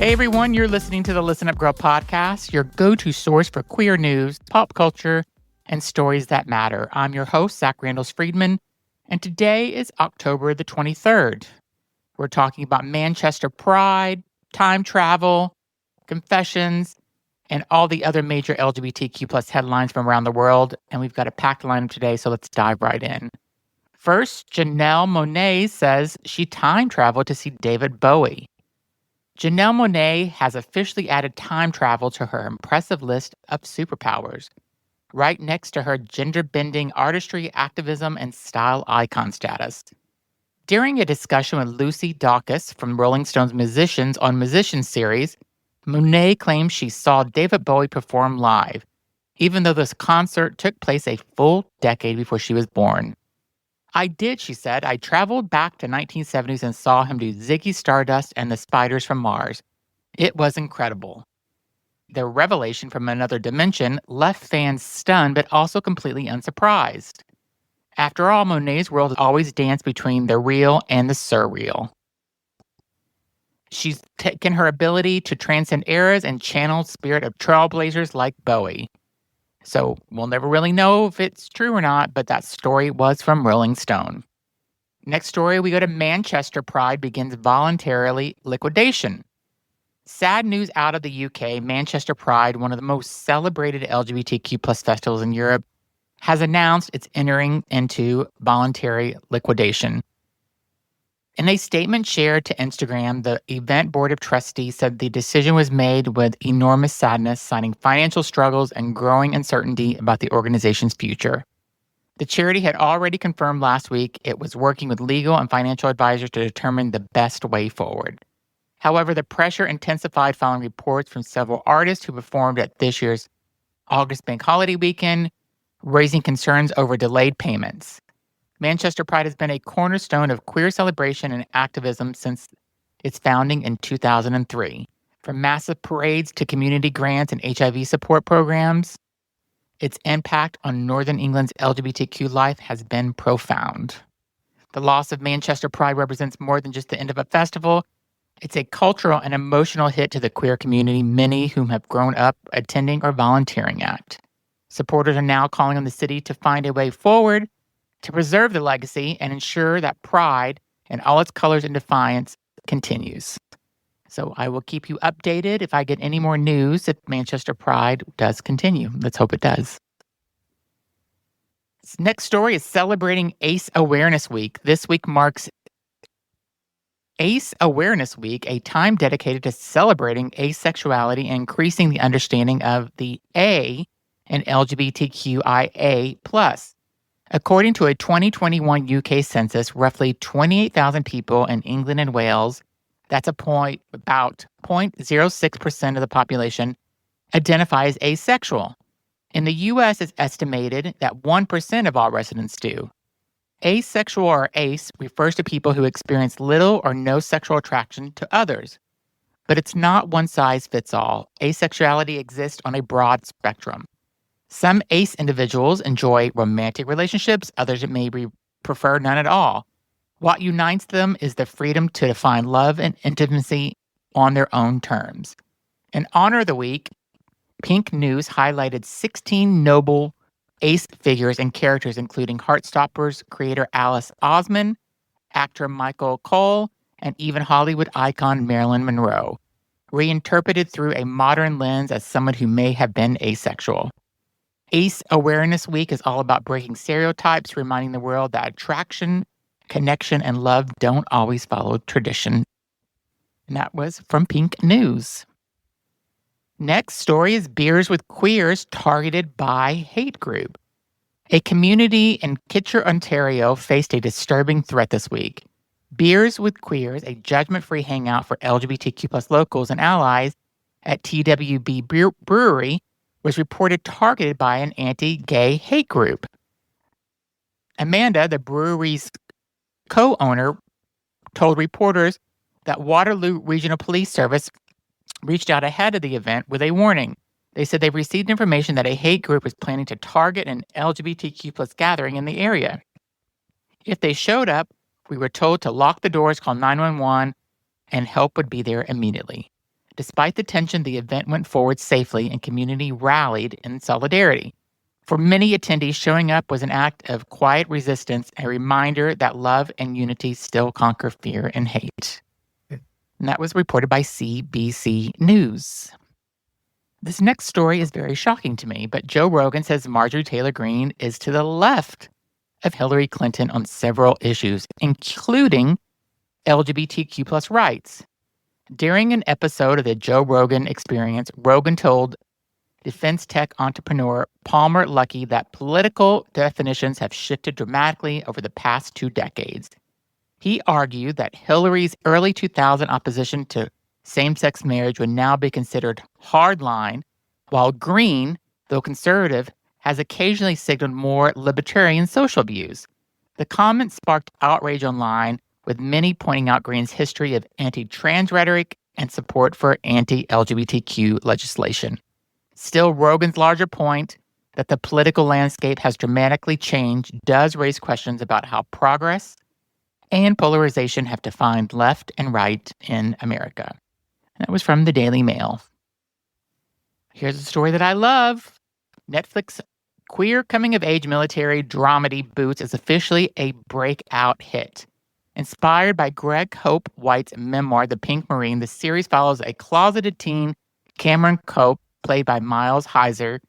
Hey everyone, you're listening to the Listen Up Girl podcast, your go-to source for queer news, pop culture, and stories that matter. I'm your host, Zach Randles-Friedman, and today is October the 23rd. We're talking about Manchester Pride, time travel, confessions, and all the other major LGBTQ plus headlines from around the world. And we've got a packed lineup today, so let's dive right in. First, Janelle Monáe says she time traveled to see David Bowie. Janelle Monáe has officially added time travel to her impressive list of superpowers, right next to her gender-bending artistry, activism, and style icon status. During a discussion with Lucy Dacus from Rolling Stone's Musicians on Musicians series, Monáe claims she saw David Bowie perform live, even though this concert took place a full decade before she was born. I did, she said. I traveled back to 1970s and saw him do Ziggy Stardust and the Spiders from Mars. It was incredible. The revelation from another dimension left fans stunned, but also completely unsurprised. After all, Monáe's world has always danced between the real and the surreal. She's taken her ability to transcend eras and channeled spirit of trailblazers like Bowie. So we'll never really know if it's true or not, but that story was from Rolling Stone. Next story, we go to Manchester Pride begins voluntarily liquidation. Sad news out of the UK, Manchester Pride, one of the most celebrated LGBTQ plus festivals in Europe, has announced it's entering into voluntary liquidation. In a statement shared to Instagram, the event board of trustees said the decision was made with enormous sadness, citing financial struggles and growing uncertainty about the organization's future. The charity had already confirmed last week it was working with legal and financial advisors to determine the best way forward. However, the pressure intensified following reports from several artists who performed at this year's August Bank Holiday weekend, raising concerns over delayed payments. Manchester Pride has been a cornerstone of queer celebration and activism since its founding in 2003. From massive parades to community grants and HIV support programs, its impact on Northern England's LGBTQ life has been profound. The loss of Manchester Pride represents more than just the end of a festival. It's a cultural and emotional hit to the queer community, many whom have grown up attending or volunteering at. Supporters are now calling on the city to find a way forward to preserve the legacy and ensure that Pride in all its colors and defiance continues. So I will keep you updated if I get any more news if Manchester Pride does continue. Let's hope it does. This next story is celebrating ACE Awareness Week. This week marks ACE Awareness Week, a time dedicated to celebrating asexuality and increasing the understanding of the A in LGBTQIA+. According to a 2021 UK census, roughly 28,000 people in England and Wales, that's about 0.06% of the population, identify as asexual. In the US, it's estimated that 1% of all residents do. Asexual or ace refers to people who experience little or no sexual attraction to others. But it's not one size fits all. Asexuality exists on a broad spectrum. Some ace individuals enjoy romantic relationships, others may prefer none at all. What unites them is the freedom to define love and intimacy on their own terms. In honor of the week, Pink News highlighted 16 notable ace figures and characters, including Heartstoppers creator Alice Osman, actor Michael Cole, and even Hollywood icon Marilyn Monroe, reinterpreted through a modern lens as someone who may have been asexual. ACE Awareness Week is all about breaking stereotypes, reminding the world that attraction, connection, and love don't always follow tradition. And that was from Pink News. Next story is Beers with Queers targeted by hate group. A community in Kitchener, Ontario faced a disturbing threat this week. Beers with Queers, a judgment-free hangout for LGBTQ plus locals and allies at TWB Brewery, was reported targeted by an anti-gay hate group. Amanda, the brewery's co-owner, told reporters that Waterloo Regional Police Service reached out ahead of the event with a warning. They said they received information that a hate group was planning to target an LGBTQ plus gathering in the area. If they showed up, we were told to lock the doors, call 911, and help would be there immediately. Despite the tension, the event went forward safely and community rallied in solidarity. For many attendees, showing up was an act of quiet resistance, a reminder that love and unity still conquer fear and hate. And that was reported by CBC News. This next story is very shocking to me, but Joe Rogan says Marjorie Taylor Greene is to the left of Hillary Clinton on several issues, including LGBTQ plus rights. During an episode of the Joe Rogan Experience, Rogan told defense tech entrepreneur Palmer Luckey that political definitions have shifted dramatically over the past 2 decades. He argued that Hillary's early 2000 opposition to same-sex marriage would now be considered hardline, while Greene, though conservative, has occasionally signaled more libertarian social views. The comment sparked outrage online, with many pointing out Greene's history of anti-trans rhetoric and support for anti-LGBTQ legislation. Still, Rogan's larger point that the political landscape has dramatically changed does raise questions about how progress and polarization have defined left and right in America. And that was from the Daily Mail. Here's a story that I love. Netflix queer coming-of-age military dramedy Boots is officially a breakout hit. Inspired by Greg Hope White's memoir, The Pink Marine, the series follows a closeted teen, Cameron Cope, played by Miles Heiser,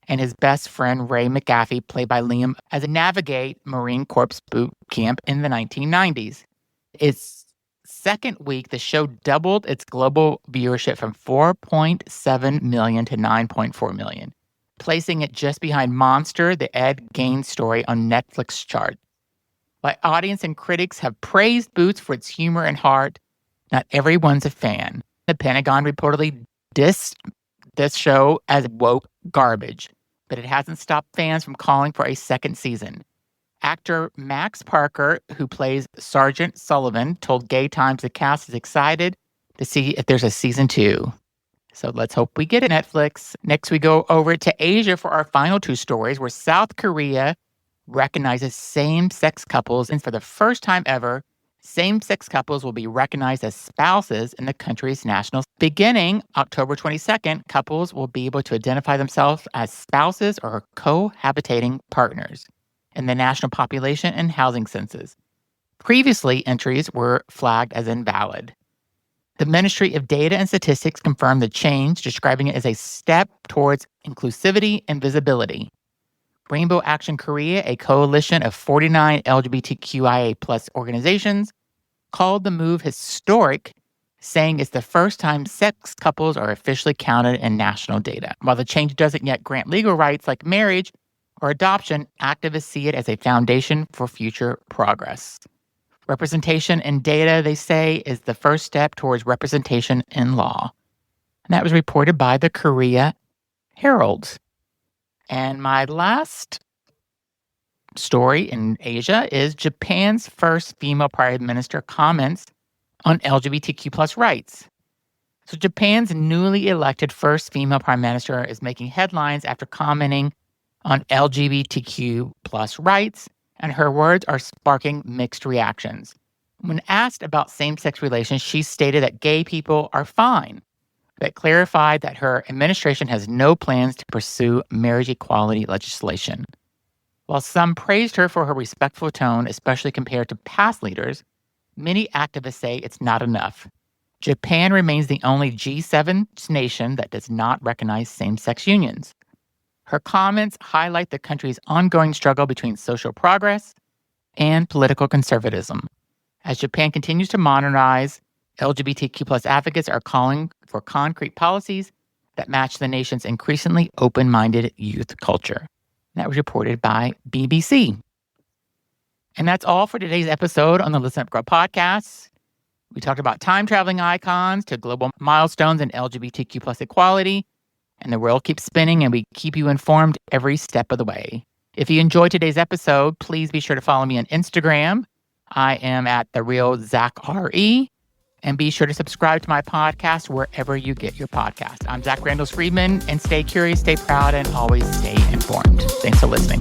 and his best friend, Ray McGaffey, played by Liam, as they navigate Marine Corps boot camp in the 1990s. Its second week, the show doubled its global viewership from 4.7 million to 9.4 million, placing it just behind Monster, the Ed Gain story on Netflix chart. While audience and critics have praised Boots for its humor and heart, not everyone's a fan. The Pentagon reportedly dissed this show as woke garbage, but it hasn't stopped fans from calling for a second season. Actor Max Parker, who plays Sergeant Sullivan, told Gay Times the cast is excited to see if there's a season 2. So let's hope we get it, Netflix. Next, we go over to Asia for our final 2 stories, where South Korea recognizes same-sex couples, and for the first time ever, same-sex couples will be recognized as spouses in the country's national. Beginning October 22nd, couples will be able to identify themselves as spouses or cohabitating partners in the national population and housing census. Previously, entries were flagged as invalid. The Ministry of Data and Statistics confirmed the change, describing it as a step towards inclusivity and visibility. Rainbow Action Korea, a coalition of 49 LGBTQIA+ organizations, called the move historic, saying it's the first time sex couples are officially counted in national data. While the change doesn't yet grant legal rights like marriage or adoption, activists see it as a foundation for future progress. Representation in data, they say, is the first step towards representation in law. And that was reported by the Korea Herald. And my last story in Asia is Japan's first female prime minister comments on LGBTQ+ rights. So Japan's newly elected first female prime minister is making headlines after commenting on LGBTQ+ rights, and her words are sparking mixed reactions. When asked about same-sex relations, she stated that gay people are fine, but clarified that her administration has no plans to pursue marriage equality legislation. While some praised her for her respectful tone, especially compared to past leaders, many activists say it's not enough. Japan remains the only G7 nation that does not recognize same-sex unions. Her comments highlight the country's ongoing struggle between social progress and political conservatism. As Japan continues to modernize, LGBTQ+ advocates are calling for concrete policies that match the nation's increasingly open-minded youth culture. That was reported by BBC. And that's all for today's episode on the Listen Up Girl podcast. We talked about time-traveling icons to global milestones in LGBTQ+ equality, and the world keeps spinning, and we keep you informed every step of the way. If you enjoyed today's episode, please be sure to follow me on Instagram. I am at TheRealZachRE. And be sure to subscribe to my podcast wherever you get your podcast. I'm Zach Randles-Friedman, and stay curious, stay proud, and always stay informed. Thanks for listening.